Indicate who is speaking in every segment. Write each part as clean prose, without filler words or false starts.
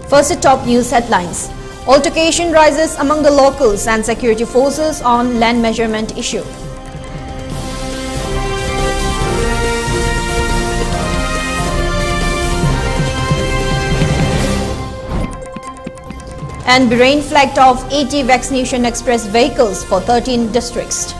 Speaker 1: First at top news headlines. Altercation rises among the locals and security forces on land measurement issue. And Bahrain flagged off 80 vaccination express vehicles for 13 districts.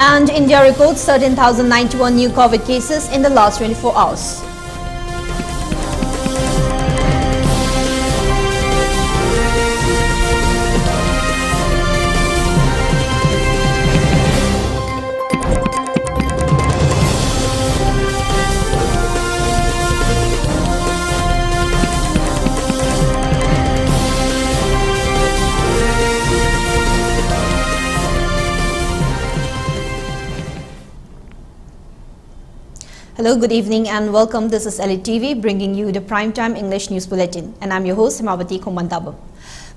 Speaker 1: And India records 13,091 new COVID cases in the last 24 hours. Hello, good evening and welcome. This is ELITETV bringing you the primetime English news bulletin, and I'm your host HEMABATI.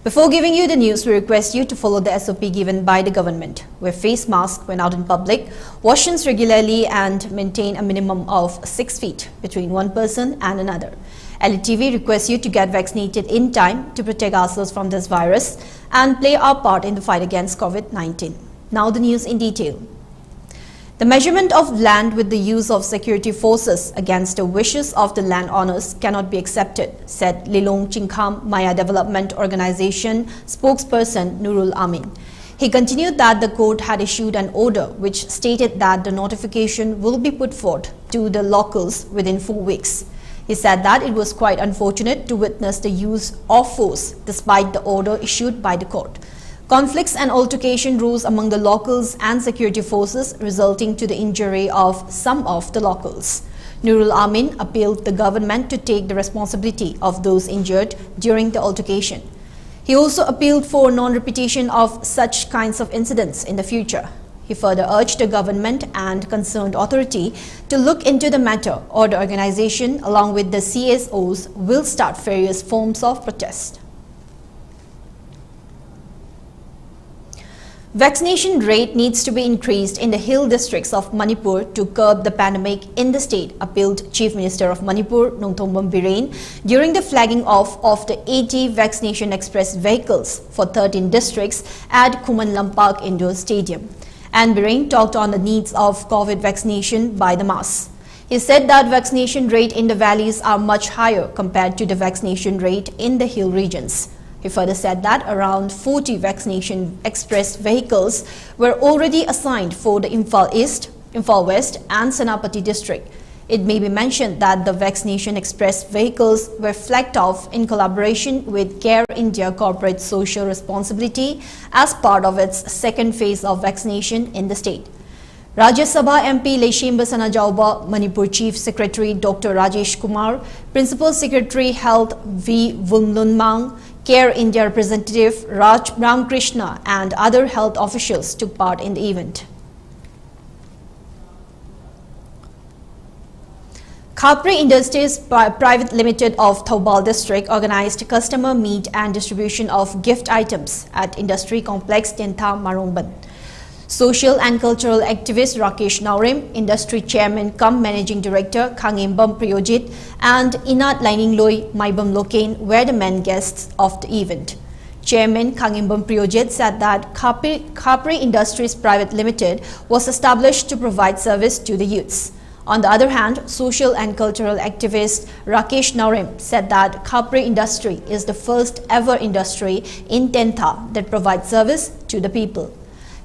Speaker 1: Before giving you the news, we request you to follow the SOP given by the government. Wear face masks when out in public, wash hands regularly and maintain a minimum of 6 feet between one person and another. ELITETV requests you to get vaccinated in time to protect ourselves from this virus and play our part in the fight against COVID-19. Now the news in detail. The measurement of land with the use of security forces against the wishes of the landowners cannot be accepted, said Lilong Chingkham Maya Development Organization spokesperson Nurul Amin. He continued that the court had issued an order which stated that the notification will be put forth to the locals within 4 weeks. He said that it was quite unfortunate to witness the use of force despite the order issued by the court. Conflicts and altercation rose among the locals and security forces, resulting to the injury of some of the locals. Nurul Amin appealed the government to take the responsibility of those injured during the altercation. He also appealed for non-repetition of such kinds of incidents in the future. He further urged the government and concerned authority to look into the matter, or the organization, along with the CSOs, will start various forms of protest. Vaccination rate needs to be increased in the hill districts of Manipur to curb the pandemic in the state, appealed Chief Minister of Manipur, Nongthombam Biren, during the flagging off of the 80 vaccination express vehicles for 13 districts at Khuman Lampak Indoor Stadium. And Biren talked on the needs of COVID vaccination by the mass. He said that vaccination rate in the valleys are much higher compared to the vaccination rate in the hill regions. He further said that around 40 vaccination express vehicles were already assigned for the Imphal East, Imphal West and Senapati district. It may be mentioned that the vaccination express vehicles were flagged off in collaboration with Care India Corporate Social Responsibility as part of its second phase of vaccination in the state. Rajya Sabha MP Leishimba Sanajauba, Manipur Chief Secretary Dr. Rajesh Kumar, Principal Secretary Health V. Vunlunmang, Care India representative Raj Ramkrishna and other health officials took part in the event. Khapri Industries Private Limited of Thoubal District organized customer meet and distribution of gift items at Industry Complex Tentha Marongban. Social and cultural activist Rakesh Naurim, industry chairman cum managing director Khangembam Priyojit and Inat Lining Loi Maibam Lokain were the main guests of the event. Chairman Khangembam Priyojit said that Khapri Industries Private Limited was established to provide service to the youths. On the other hand, social and cultural activist Rakesh Naurim said that Khapri Industry is the first ever industry in Tentha that provides service to the people.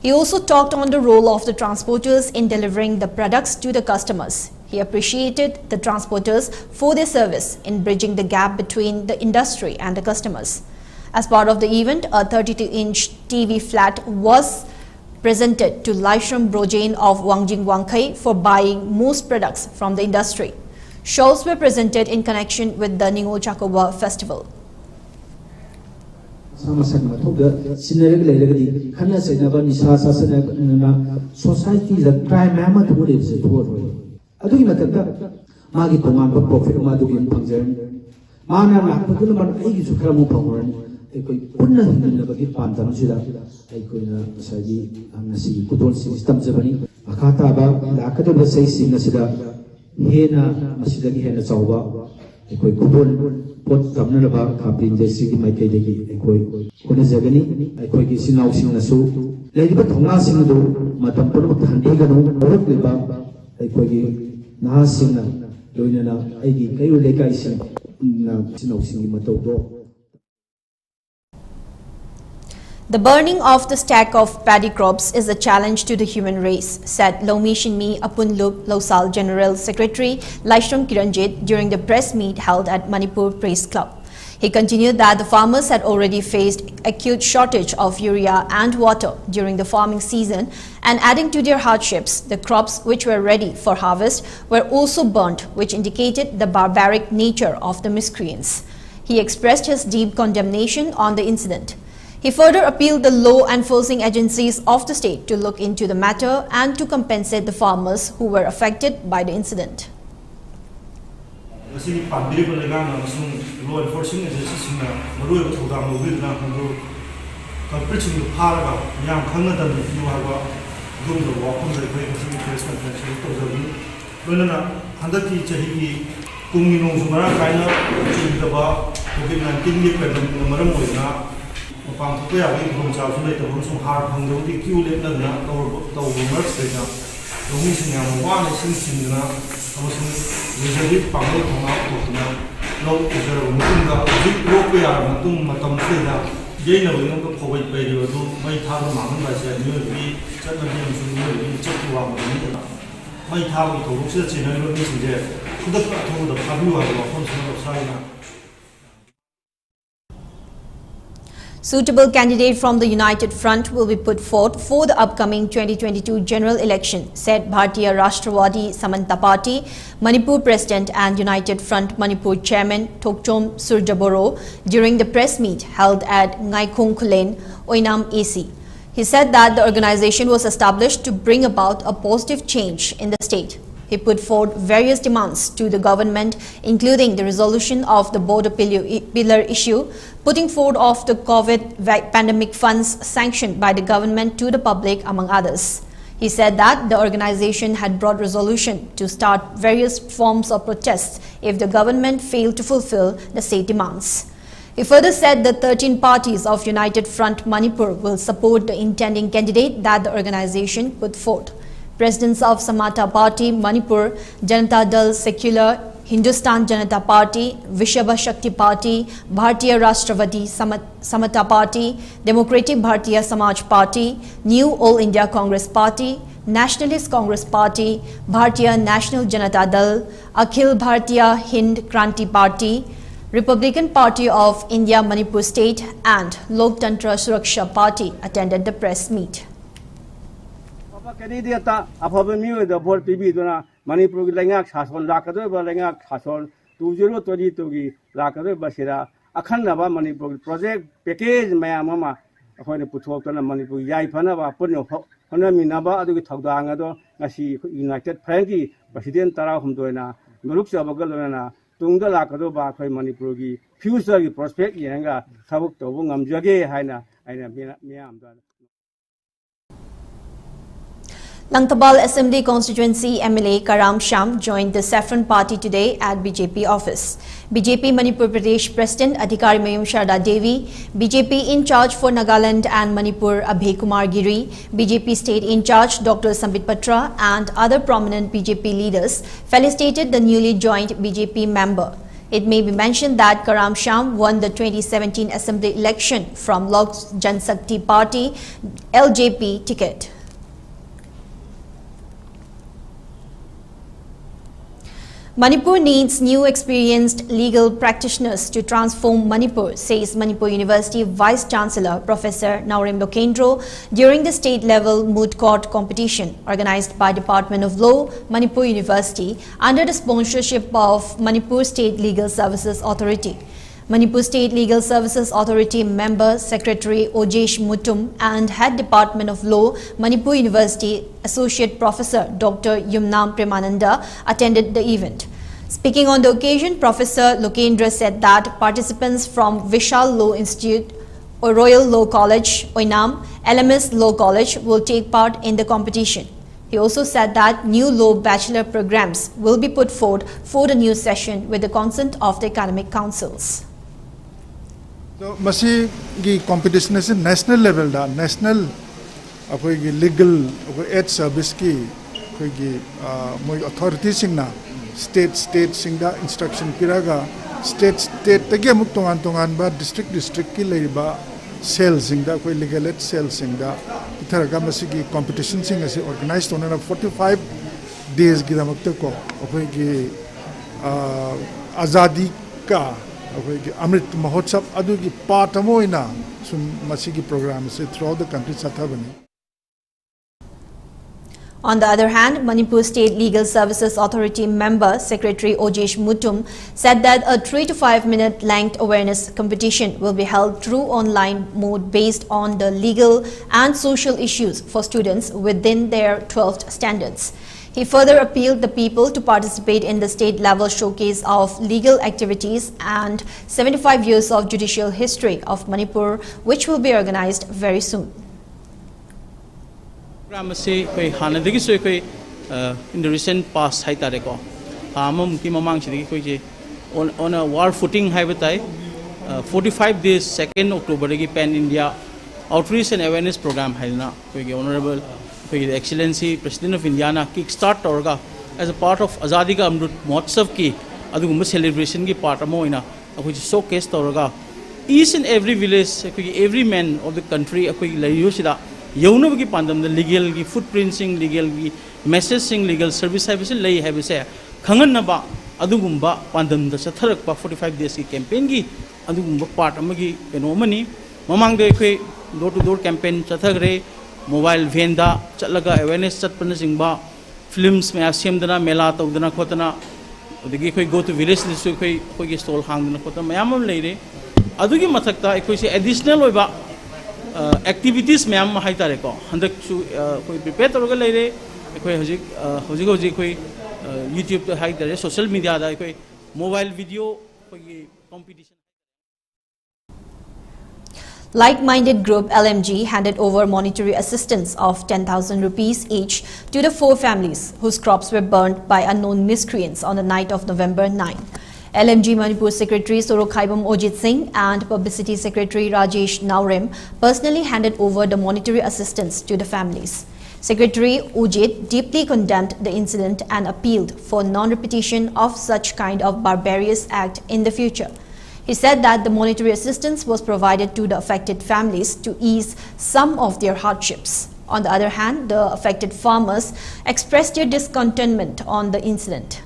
Speaker 1: He also talked on the role of the transporters in delivering the products to the customers. He appreciated the transporters for their service in bridging the gap between the industry and the customers. As part of the event, a 32-inch TV flat was presented to Laishram Brojain of Wangjing Wangkai for buying most products from the industry. Shows were presented in connection with the Ningol Chakoba festival.
Speaker 2: Society is a crime mamma to live it toward. I do Magi Toman for profit Madugan Panzer. Mana Lapakulaman Aegis Kramu Power. ꯑꯩꯈꯣꯏ ꯄꯨꯟꯅ ꯍꯤꯡꯃꯤꯟꯅꯕꯒꯤ ꯄꯥꯟꯗꯝꯁꯤꯗ ꯑꯩꯈꯣꯏꯅ ꯉꯁꯥꯏꯒꯤ ꯉꯁꯤꯒꯤ ꯈꯨꯗꯣꯜꯁꯤꯡ ꯇꯝꯖꯕꯅꯤ ꯃꯈꯥ ꯇꯥꯕ ꯂꯥꯛꯀꯗꯧꯔꯤꯕ ꯆꯍꯤꯁꯤꯡ ꯑꯁꯤꯗ ꯍꯦꯟꯅ ꯃꯁꯤꯗꯒꯤ ꯍꯦꯟꯅ ꯆꯥꯎꯕ ꯑꯩꯈꯣꯏ ꯈꯨꯗꯣꯜ ꯄꯣꯠ ꯇꯝꯅꯅꯕ ꯈꯥꯄꯤ ꯏꯟꯗꯁꯇ꯭ꯔꯤꯒꯤ ꯃꯥꯏꯀꯩꯗꯒꯤ ꯑꯩꯈꯣꯏ ꯍꯣꯠꯅꯖꯒꯅꯤ ꯑꯩꯈꯣꯏꯒꯤ ꯏꯆꯤꯜ ꯏꯅꯥꯎꯁꯤꯡꯅꯁꯨ ꯂꯩꯔꯤꯕ ꯊꯧꯅꯥꯁꯤꯡ ꯑꯗꯨ ꯃꯇꯝ ꯄꯨꯝꯅꯃꯛꯇ ꯍꯟꯊꯤꯒꯅꯨ ꯍꯧꯔꯛꯂꯤꯕ ꯑꯩꯈꯣꯏꯒꯤ ꯅꯍꯥꯁꯤꯡꯅ ꯂꯣꯏꯅꯅ ꯑꯩꯒꯤ ꯀꯩꯔꯣꯜ ꯂꯩꯀꯥꯏꯁꯤꯡꯅ ꯏꯆꯤꯜ ꯏꯅꯥꯎꯁꯤꯡꯒꯤ ꯃꯇꯧꯗꯣ.
Speaker 1: The burning of the stack of paddy crops is a challenge to the human race, said Lomi Shinmi Apunlup Losal General Secretary Laishon Kiranjit during the press meet held at Manipur Press Club. He continued that the farmers had already faced acute shortage of urea and water during the farming season, and adding to their hardships, the crops which were ready for harvest were also burnt, which indicated the barbaric nature of the miscreants. He expressed his deep condemnation on the incident. He further appealed the law enforcing agencies of the state to look into the matter and to compensate the farmers who were affected by the incident.
Speaker 3: Law enforcing agencies Upon the way of Home South later, also hard on the queue let the works later. The missing one is in the also reserve public from out of the low preserve Mutunga, big Ropia, Matum Matam Frida, Jane will not provide by the do, my town mountain by the new be, certainly to check you out. My town to research in a mission there. Could have told the Pablo of Consul of China.
Speaker 1: Suitable candidate from the United Front will be put forth for the upcoming 2022 general election, said Bharatiya Rashtrawadi Samanta Party, Manipur President and United Front Manipur Chairman Thokchom Surjaboro during the press meet held at Ngaikung Kulen, Oinam AC. He said that the organization was established to bring about a positive change in the state. He put forward various demands to the government, including the resolution of the border pillar issue, putting forward of the COVID pandemic funds sanctioned by the government to the public, among others. He said that the organization had brought resolution to start various forms of protests if the government failed to fulfill the state demands. He further said that 13 parties of United Front Manipur will support the intending candidate that the organization put forth. Presidents of Samata Party, Manipur, Janata Dal Secular, Hindustan Janata Party, Vishaba Shakti Party, Bharatiya Rashtravadi Samata Party, Democratic Bharatiya Samaj Party, New All India Congress Party, Nationalist Congress Party, Bharatiya National Janata Dal, Akhil Bharatiya Hind Kranti Party, Republican Party of India Manipur State and Loktantra Suraksha Party attended the press meet.
Speaker 4: Candidate Apollo the board PB Dona Manipur Langak Hason Lakado Langak Hason 2022 Lakado Basira Akanaba Manipur project package Mayamama when they put on a Manipur Yaipanava Puno Honaminaba Adu Togdangado Nasi United Frankie President Tara Humdoina Nuruksa Bagalona Tunga Lakado Bakay Manipurugi future prospect Yanga Sabuk Tobungam Jage Haina Miam.
Speaker 1: Langtabal Assembly Constituency MLA Karam Sham joined the Saffron Party today at BJP office. BJP Manipur Pradesh President Adhikari Mayum Sharda Devi, BJP in charge for Nagaland and Manipur Abhay Kumar Giri, BJP State in charge Dr. Sambit Patra and other prominent BJP leaders felicitated the newly joined BJP member. It may be mentioned that Karam Sham won the 2017 Assembly election from Lok Jansakti Party LJP ticket. Manipur needs new experienced legal practitioners to transform Manipur, says Manipur University Vice Chancellor Professor Naurim Lokendro during the state-level moot court competition organized by Department of Law, Manipur University under the sponsorship of Manipur State Legal Services Authority. Manipur State Legal Services Authority member Secretary Ojesh Mutum and Head Department of Law, Manipur University Associate Professor Dr. Yumnam Premananda attended the event. Speaking on the occasion, Professor Lokendra said that participants from Vishal Law Institute Royal Law College, Oinam, LMS Law College will take part in the competition. He also said that new law bachelor programs will be put forward for the new session with the consent of the academic councils.
Speaker 5: So, masi gi competition is national level da national apoi gi legal aid service ki koi gi moi authority sing na state sing da instruction piraga state tagi amuk tongan ba district ki leiba cells sing da koi legal aid cells sing da itharaga masi gi competition sing ase organized on 45 days gi damak ta ko apoi gi azadi ka Amrit Mahotsav adugi part amoina sun masigi program se throughout the country sathabani.
Speaker 1: On the other hand, Manipur State Legal Services Authority member Secretary Ojesh Mutum said that a 3 to 5 minute length awareness competition will be held through online mode based on the legal and social issues for students within their 12th standards. He further appealed the people to participate in the state-level showcase of legal activities and 75 years of judicial history of Manipur, which will be organized very soon.
Speaker 6: In the recent past, on a war footing, 45 days, 2nd October, Pan India Outreach and Awareness Program, Honorable Excellency President of India kickstart orga as a part of Azadi ka Amrut Mahotsav ki adugumba celebration ki part amoina akoi showcase orga each and every village every man of the country akoi layo sida yauna ki pandam the legal ki footprinting legal ki messaging legal service service lay have se khangan na ba adugumba pandam da satharak pa 45 days ki campaign ki adugumba part amagi enomani mamang de akoi door to door campaign chathagre mobile venda chatlaga awareness chatpana singba films me asemdana mela tawdana khotana odigi khoi go to village nisu khoi stall hangdana khotana mayam leire adugi mathakta khoi se additional oiba activities mayam haitare ko handak su khoi prepare toroga leire khoi hojik khoi YouTube to haitare social media da khoi mobile video khoi competition.
Speaker 1: Like-minded group LMG handed over monetary assistance of 10,000 rupees each to the 4 families whose crops were burnt by unknown miscreants on the night of November 9. LMG Manipur Secretary Sorokhaibam Ojit Singh and Publicity Secretary Rajesh Naurem personally handed over the monetary assistance to the families. Secretary Ojit deeply condemned the incident and appealed for non-repetition of such kind of barbarous act in the future. He said that the monetary assistance was provided to the affected families to ease some of their hardships. On the other hand, the affected farmers expressed their discontentment on the incident.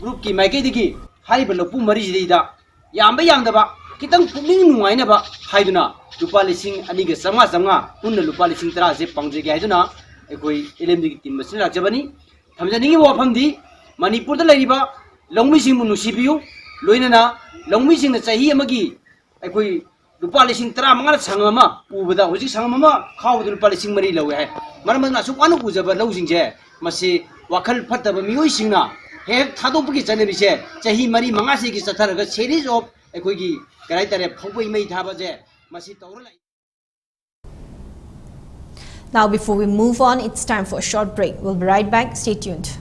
Speaker 7: Group ki maike digi hari balopu mari jida yamba yangdaba kitang puming nuaina ba haiduna lupa lising aniga sama punna lupa lising tara je pangje ge haiduna ekoi LMG team masin lakjabani thamjani gi wafamdi Manipur da laiba longmi sing munu sibiu loinana longmi sing na chahi amagi ekoi lupa lising tara manga sangama ubada hoji sangama khawdu lupa lising mari lawe hai maramana su kwanu ujaba lawsing je masi wakhal phataba mioi singna Head Tadopuki Janabise, Chahi Mari Mangasi Sataraga series of Equigi, Gaitare Pope made Habaze, Masito.
Speaker 1: Now, before we move on, it's time for a short break. We'll be right back. Stay tuned.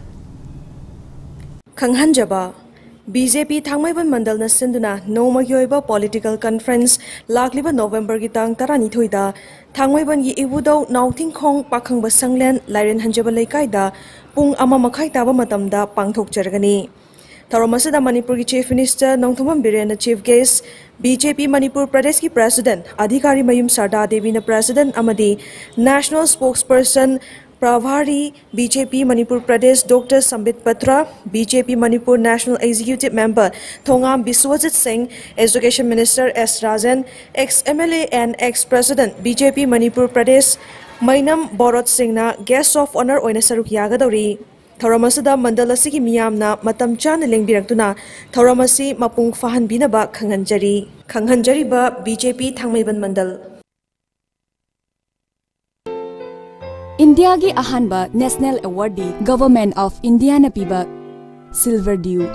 Speaker 8: Kanghanjaba BJP Thangmaiban Mandal na Sinduna no Magyoiba political conference Lakliba November Gitang Tarani Thuida Thangmaiban Yi Iwudo Nauting Kong Pakang Basanglen Laren Hanjaba Lekaida Pung Ama Makai Taba Matamda Pangthok Jargani. Taramasada Manipur Chief Minister Nongthumam Biren Chief Guest BJP Manipur Pradesh ki President Adhikari Mayum Sarda Devi na President Amadi National Spokesperson Pravari BJP Manipur Pradesh Dr. Sambit Patra, BJP Manipur National Executive Member Thongam Biswajit Singh, Education Minister S. Rajan, ex-MLA and ex-President BJP Manipur Pradesh Mainam Borot Singh na Guest of Honor oina saruk yagadori. Thauramasada Mandalasi ki miyamna matam chana lengbirakduna Thauramasi mapung fahan binaba Kanghanjari ba BJP Thangmaiban Mandal.
Speaker 9: India ki ahanba National Award di Government of India na piba Silver Dew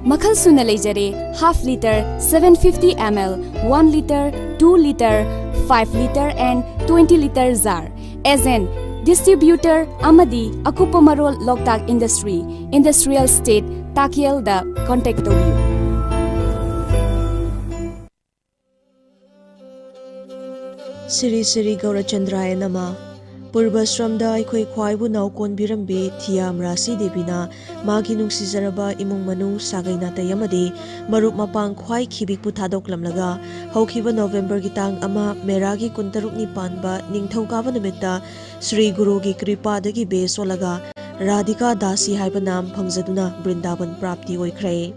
Speaker 9: Makhal suna leijare half liter, 750 ml, 1 liter, 2 liter, 5 liter and 20 liter jar. As an distributor amadi akupa marol Loktak Industry, Industrial State, Takiel da contact to you.
Speaker 8: Siri Siri Gaurachandraya Nama Purbasramda Aikhoi Khwaibu Nau Konbirambe Thiam Rasi Devina Magi Nungsizaraba Imung Manu Sagaina Tayamadi Marup Mapang Khwai Khibik Puthadok Lamlaga Haukiba November Gitang Ama Meragi Kuntaruk Nipanba Ningthaukawa Numita Sri Guru Gi Kripa Dagi Besolaga Radhika Dasi Haiba Nam Phangzaduna Brindaban Prapti Oikhre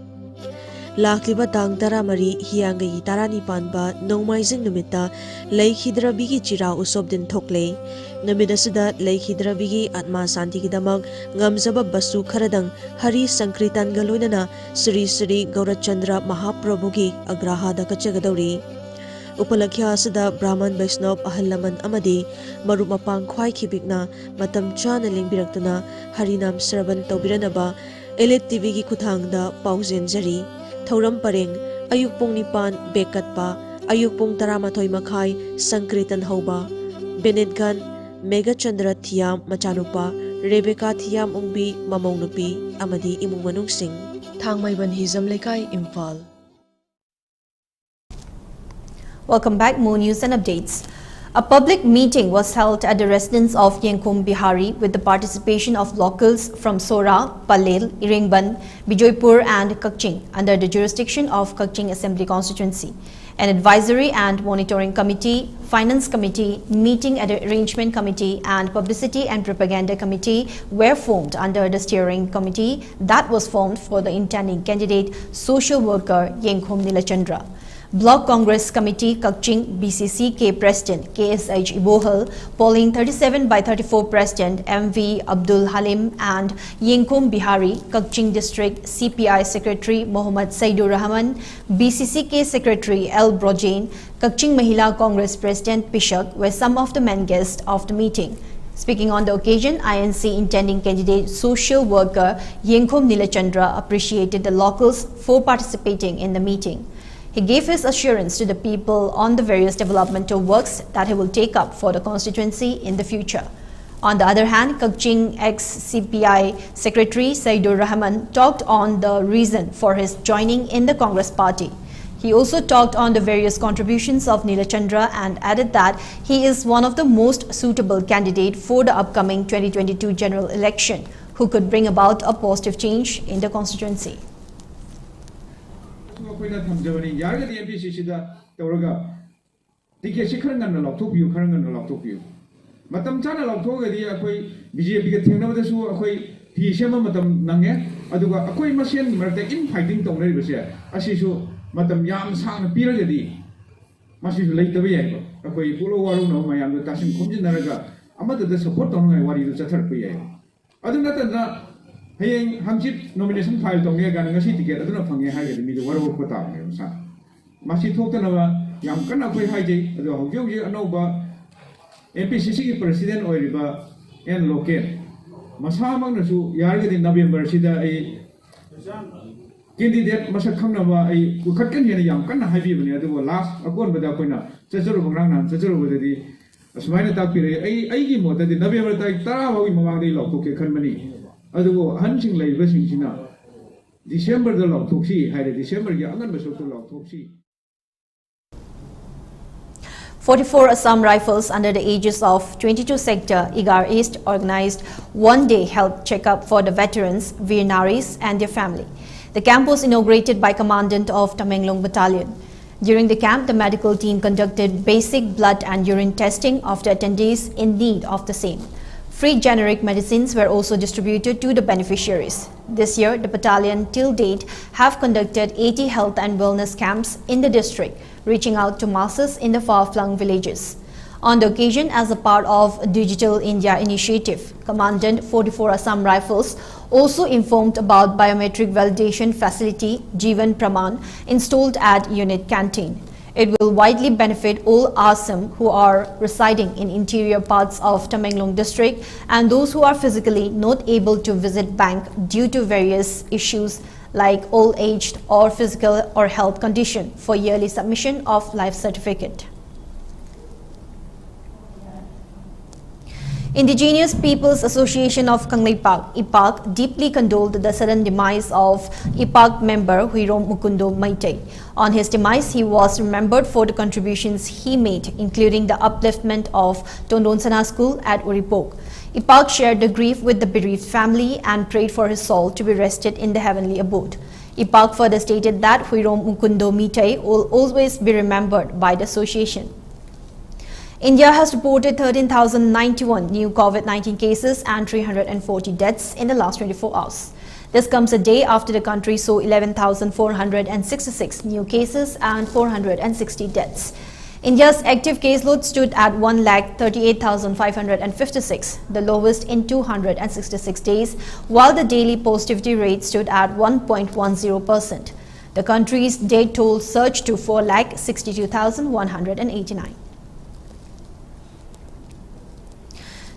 Speaker 8: Lakliba tang taramari hiyangai tarani panba nongmaizing numita laikhidrabigi chira usob din thokle namidasida laikhidrabigi atma santi kidamag ngamzaba basu kharadang hari sankritan galoinana Sri Sri Gaurachandra Mahaprabhugi agrahada kachagadauri upalakya asida Brahman Vaishnav ahallaman amadi marumapang khwai khibikna matam chana lingbirakna harinam sravan tawbiranaba ELITETV gi kuthangda pauzen jari Thauram Pareng, Ayuk Pong Nipan, Bekatpa, Ayuk Pong Taramathoi Makhai, Sankritan Hoba, Benedgan, Mega Chandra Thiam Machanupa, Rebecca Thiam Ungbi, Mamongnupi, Amadi Imung Manung Singh, Thangmaiban Hizam Lekai, Imphal.
Speaker 1: Welcome back, more news and updates. A public meeting was held at the residence of Yenkum Bihari with the participation of locals from Sora, Palel, Iringban, Bijoypur and Kakching under the jurisdiction of Kakching Assembly Constituency. An advisory and monitoring committee, finance committee, meeting arrangement committee and publicity and propaganda committee were formed under the steering committee that was formed for the intending candidate, social worker Yenkum Nilachandra. Block Congress Committee Kakching BCCK President KSH Ibohal, polling 37 by 34 President MV Abdul Halim and Yenkum Bihari, Kakching District CPI Secretary Mohammad Saidur Rahman, BCCK Secretary L. Brojain, Kakching Mahila Congress President Pishak were some of the main guests of the meeting. Speaking on the occasion, INC intending candidate social worker Yenkum Nilachandra appreciated the locals for participating in the meeting. He gave his assurance to the people on the various developmental works that he will take up for the constituency in the future. On the other hand, Kakching ex-CPI Secretary Saidur Rahman talked on the reason for his joining in the Congress party. He also talked on the various contributions of Nilachandra and added that he is one of the most suitable candidate for the upcoming 2022 general election who could bring about a positive change in the constituency.
Speaker 10: ꯑꯩꯈꯣꯏꯅ ꯊꯝꯖꯕꯅꯤ ꯌꯥꯔꯒꯗꯤ MPCCꯗ ꯇꯧꯔꯒ ꯇꯤꯀꯦꯠꯁꯤ ꯈꯔ ꯉꯟꯅ ꯂꯧꯊꯣꯛꯄꯤꯌꯨ ꯈꯔ ꯉꯟꯅ ꯂꯧꯊꯣꯛꯄꯤꯌꯨ ꯃꯇꯝ ꯆꯥꯅ ꯂꯧꯊꯣꯛꯑꯒꯗꯤ ꯑꯩꯈꯣꯏ BJPꯒ ꯊꯦꯡꯅꯕꯗꯁꯨ ꯑꯩꯈꯣꯏ ꯐꯤ ꯁꯦꯝꯕ ꯃꯇꯝ ꯅꯪꯉꯦ ꯑꯗꯨꯒ ꯑꯩꯈꯣꯏ ꯃꯁꯦꯟ ꯃꯔꯛꯇ ꯏꯟ ꯐꯥꯏꯇꯤꯡ ꯇꯧꯅꯔꯤꯕꯁꯦ ꯑꯁꯤꯁꯨ ꯃꯇꯝ ꯌꯥꯝ ꯁꯥꯡꯅ ꯄꯤꯔꯒꯗꯤ ꯃꯁꯤꯁꯨ ꯂꯩꯇꯕ ꯌꯥꯏꯕ ꯑꯩꯈꯣꯏ ꯄꯣꯂꯣ ꯋꯥꯔꯧꯅꯕ ꯃꯌꯥꯝꯗꯣ ꯇꯥꯁꯤꯟ ꯈꯣꯝꯖꯤꯟꯅꯔꯒ ꯑꯃꯗꯗ ꯁꯄꯣꯔꯠ ꯇꯧꯅꯉꯥꯏ ꯋꯥꯔꯤꯗꯨ ꯆꯠꯊꯔꯛꯄ ꯌꯥꯏ ꯑꯗꯨ ꯅꯠꯇꯅ Hayang Hamchit nomination file tong ya ganang si ticket aduna phangye ha ga mi do waro ko ta me sa masi thok ta na yam kana khoi hai je ado hojeu je anoba MPCC ki president oiriba en local masa mang na su yar ga din November sida ai candidate masak khangna ba ai ukhat kan ne yam kana hai bi bani ado last akon bada koina chacharu bangrang nam chacharu bodadi asmaina ta pire ai gi mo ta di November ta 10 ba wi mamang dei lok ko ke khan mani adugo hansing laibasing sina December da lok thoksi haire December gi angan basok to lok thoksi
Speaker 1: 44 Assam Rifles under the aegis of 22 Sector Igar East organized one-day health checkup for the veterans, Veer Naris and their family. The camp was inaugurated by Commandant of Tamenglong Battalion. During the camp, the medical team conducted basic blood and urine testing of the attendees in need of the same. Free generic medicines were also distributed to the beneficiaries. This year, the battalion till date have conducted 80 health and wellness camps in the district, reaching out to masses in the far-flung villages. On the occasion, as a part of Digital India initiative, Commandant 44 Assam Rifles also informed about biometric validation facility Jeevan Praman installed at unit canteen. It will widely benefit all Assam who are residing in interior parts of Tamenglong district and those who are physically not able to visit bank due to various issues like old age or physical or health condition, for yearly submission of life certificate. Indigenous Peoples Association of Kangleipak, IPAK, deeply condoled the sudden demise of IPAK member Huirom Mukundo Maitei. On his demise, he was remembered for the contributions he made, including the upliftment of Tondonsana School at Uripok. IPAK shared the grief with the bereaved family and prayed for his soul to be rested in the heavenly abode. IPAK further stated that Huirom Mukundo Maitei will always be remembered by the association. India has reported 13,091 new COVID-19 cases and 340 deaths in the last 24 hours. This comes a day after the country saw 11,466 new cases and 460 deaths. India's active caseload stood at 1,38,556, the lowest in 266 days, while the daily positivity rate stood at 1.10%. The country's death toll surged to 4,62,189.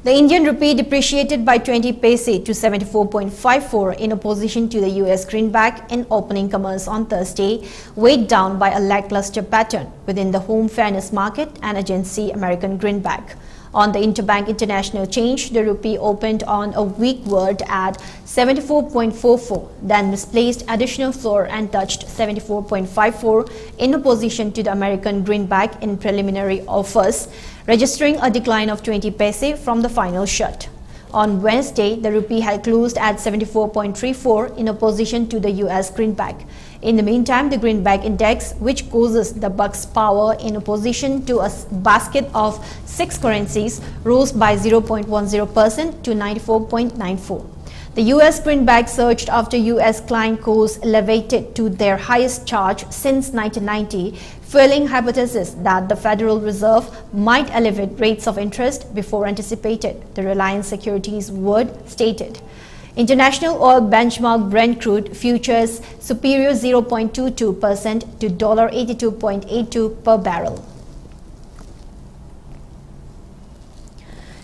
Speaker 1: The Indian rupee depreciated by 20 paise to 74.54 in opposition to the US greenback in opening commerce on Thursday, weighed down by a lackluster pattern within the home fairness market and agency American greenback. On the interbank international change, the rupee opened on a weak word at 74.44, then misplaced additional floor and touched 74.54 in opposition to the American greenback in preliminary offers, registering a decline of 20 paise from the final shut. On Wednesday, the rupee had closed at 74.34 in opposition to the US greenback. In the meantime, the greenback index, which causes the buck's power in opposition to a basket of 6 currencies, rose by 0.10% to 94.94. The US greenback surged after US client costs elevated to their highest charge since 1990, fueling hypothesis that the Federal Reserve might elevate rates of interest before anticipated, the Reliance Securities Word stated. International oil benchmark Brent crude futures superior 0.22% to $82.82 per barrel.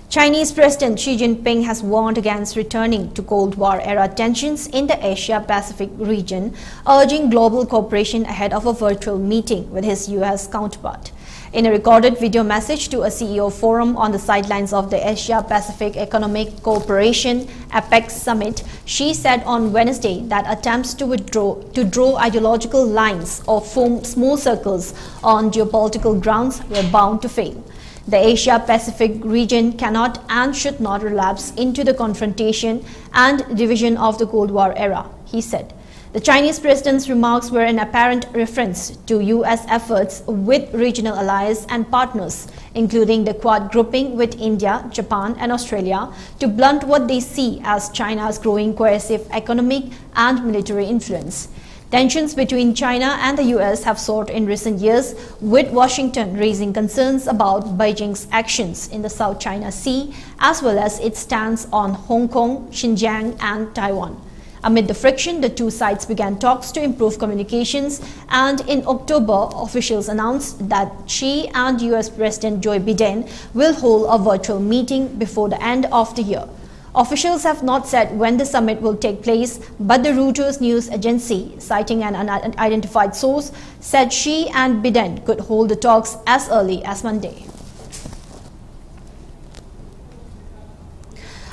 Speaker 1: Chinese President Xi Jinping has warned against returning to Cold War-era tensions in the Asia-Pacific region, urging global cooperation ahead of a virtual meeting with his US counterpart. In a recorded video message to a CEO forum on the sidelines of the Asia-Pacific Economic Cooperation APEC Summit, Xi said on Wednesday that attempts to draw ideological lines or form small circles on geopolitical grounds were bound to fail. The Asia-Pacific region cannot and should not relapse into the confrontation and division of the Cold War era, he said. The Chinese president's remarks were an apparent reference to US efforts with regional allies and partners, including the Quad grouping with India, Japan and Australia, to blunt what they see as China's growing coercive economic and military influence. Tensions between China and the US have soared in recent years, with Washington raising concerns about Beijing's actions in the South China Sea, as well as its stance on Hong Kong, Xinjiang and Taiwan. Amid the friction, the two sides began talks to improve communications, and in October, officials announced that Xi and US President Joe Biden will hold a virtual meeting before the end of the year. Officials have not said when the summit will take place, but the Reuters news agency, citing an unidentified source, said Xi and Biden could hold the talks as early as Monday.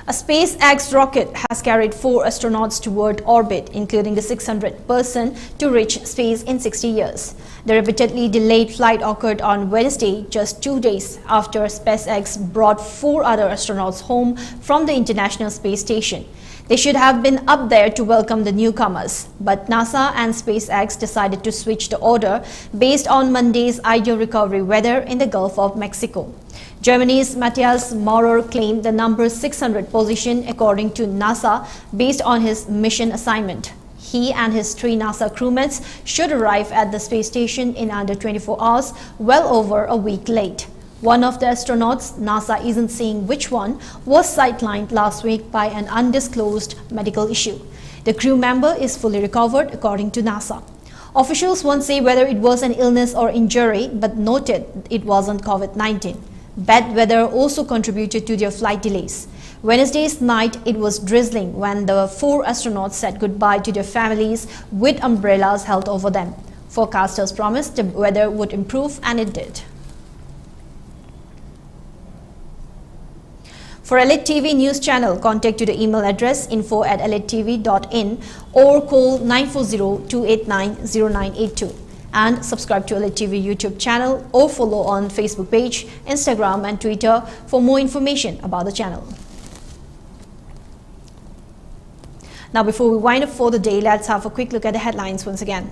Speaker 1: A SpaceX rocket has carried 4 astronauts toward orbit, including the 600th person to reach space in 60 years. The repeatedly delayed flight occurred on Wednesday, just 2 days after SpaceX brought 4 other astronauts home from the International Space Station. They should have been up there to welcome the newcomers, but NASA and SpaceX decided to switch the order based on Monday's ideal recovery weather in the Gulf of Mexico. Germany's Matthias Maurer claimed the number 600 position according to NASA based on his mission assignment. He and his 3 NASA crewmates should arrive at the space station in under 24 hours, well over a week late. One of the astronauts, NASA isn't saying which one, was sidelined last week by an undisclosed medical issue. The crew member is fully recovered according to NASA. Officials won't say whether it was an illness or injury, but noted it wasn't COVID-19. Bad weather also contributed to their flight delays. Wednesday's night, it was drizzling when the 4 astronauts said goodbye to their families with umbrellas held over them. Forecasters promised the weather would improve, and it did. For ELITETV News Channel, contact to the email address info@elitetv.in or call 940-289-0982. And subscribe to ELITETV YouTube channel or follow on Facebook page, Instagram and Twitter for more information about the channel. Now, before we wind up for the day, let's have a quick look at the headlines once again.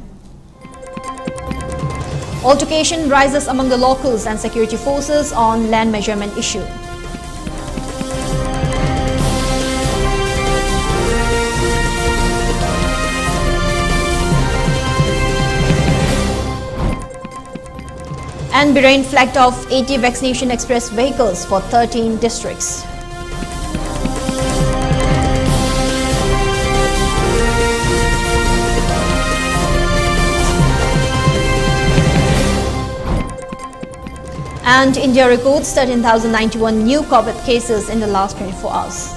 Speaker 1: Altercation rises among the locals and security forces on land measurement issue. And Bahrain flagged off 80 vaccination express vehicles for 13 districts. And India records 13,091 new COVID cases in the last 24 hours.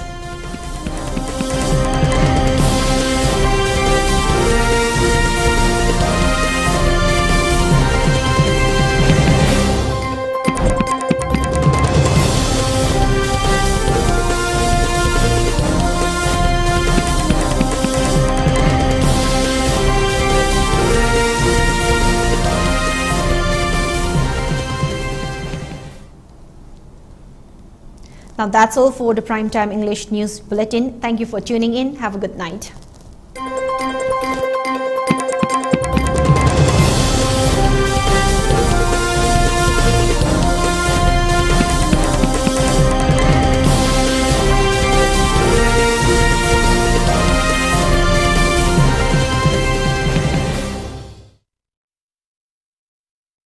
Speaker 1: Now that's all for the Primetime English News Bulletin. Thank you for tuning in. Have a good night.